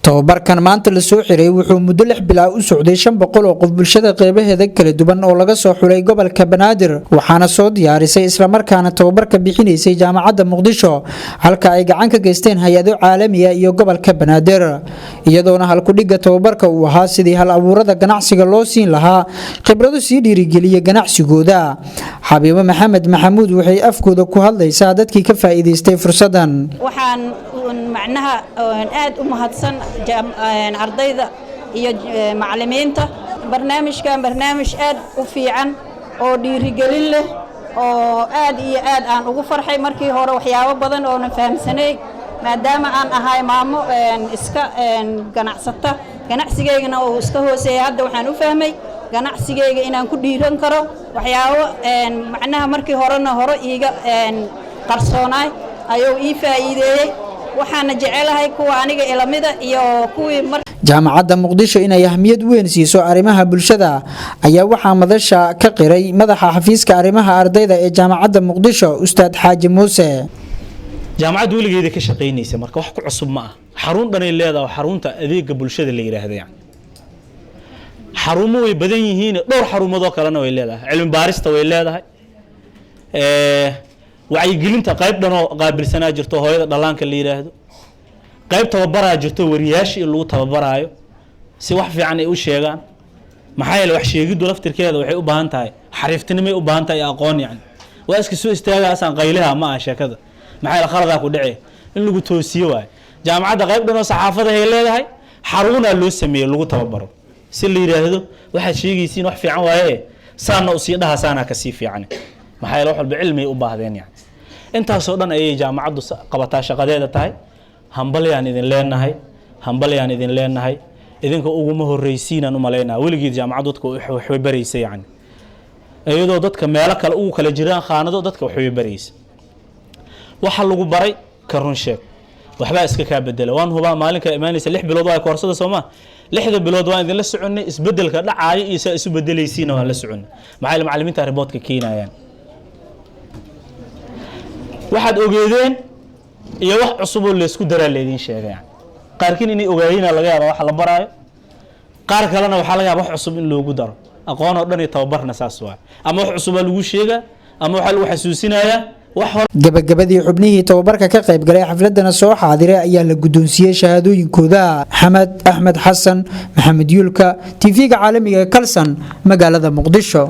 tobabarkan maanta la soo xiray wuxuu muddo 6 bilaa u socday 500 oo qof bulshada qeybaheeda kala duwan oo laga soo xulay gobolka Banaadir waxaana soo diyaarisay isla markaana tobabarka bixinaysay Jaamacadda Muqdisho halka ay gacan ka geysteen hay'ado caalami ah iyo gobolka Banaadir iyadoona halku dhiga tobabarka uu ahaa sidii hal abuurada ganacsiga loo siin lahaa khibrado si dhiirigeliya ganacsigooda Xabiibo Maxamed Maxamuud waxay afkooda ku hadlaysaa dadkii ka faa'iideystay fursadan waxaan macnaha aad u mahadsan ardayda iyo macallimiinta barnaamijkan barnaamij aad u fiican oo dhiirigelin leh oo aad iyo aad aan ugu farxay markii hore waxyaabo badan oo na fahamsanay maadaama aan ahay maamo iska ganacsata ganacsigeygana oo iska hooseeya hadda waxaan u fahmay ganacsigeyga inaan ku dhiiran karo waxyaabo macnaha markii horena hore iiga qarsoonaay ayuu ii faa'iideeyay waxaan jecelahay kuwa aniga ilamida iyo kuwii Jaamacadda Muqdisho inay ahmiyad weyn siiso arimaha bulshada ayaa waxa madasha ka qiray madaxa xafiiska arimaha ardayda ee Jaamacadda Muqdisho Ustaad Xaaji Muuse jaamacaddu weligeeda ka shaqeynaysa marka wax ku cusub ma ah xarun dhanay leedahay xarunta adeega bulshada la yiraahdo xarumo way badan yihiin dhowr xarumood oo kalena way leedahay cilmi baarista way leedahay wacyigelinta qayb dhan oo qaabilsanaa jirto hooyada dhalaanka la yiraahdo qayb tababaraa jirto wariyaashii lagu tababaraayo si wax fiican ay u sheegaan maxaa yeelay wax sheegiddu laftirkeeda waxay u baahan tahay xariiftinimo u baahan tahay aqoon yani waa iska soo istaagaysan qaylaha ma ah sheekada maxaa yeelay khalada ku dhacay in lagu toosiyo waay jaamacadda qayb dhan oo saxaafada ay leedahay xaruna loo sameeyay lagu tababaro si la yiraahdo waxa sheegaysiin wax fiican waaye saana u sii dhahasaana ka sii fiican maxaa yeelay wax walba cilmi u baahdeen yani intaas oo dhan ay jaamacaddu qabataa shaqadeeda tahay hambalyaan idin leenahay idinka ugu ma horeysiinaan u maleynaa weligeed jaamacaddu dadka wax way bareysay yani iyadoo dadka meelo kale ugu kala jiraan khaanado dadka wax way bareysay waxa lagu baray ka run sheeg waxba iska ka bedela waan hubaa maalinka imaanaysa 6 bilood waa koorsada Soomaa 6 bilood waan idin la soconay isbedelka dhacay iyo isu bedelaysiina waan la soconay maxay macallimiinta riboodka keenayaan waxaad ogeedeen iyo wax cusub oo la isku daraa leedin sheegay qaarkiin inay ogaayina laga yaabo wax la baraayo qaar kalena waxa laga yaabo wax cusub in loogu daro aqoon oo dhan iyo tababarna saas waa ama wax cusub lagu sheega ama waxa lagu xasuusinaya gabagabadii xubnihii tobabarka ka qayb galay xafladana soo xaadiray ayaa la gudoonsiyay shahaadooyinkooda Axmed Xasan Maxamed Yuulka TV-ga caalamiga Kalsan magaalada Muqdisho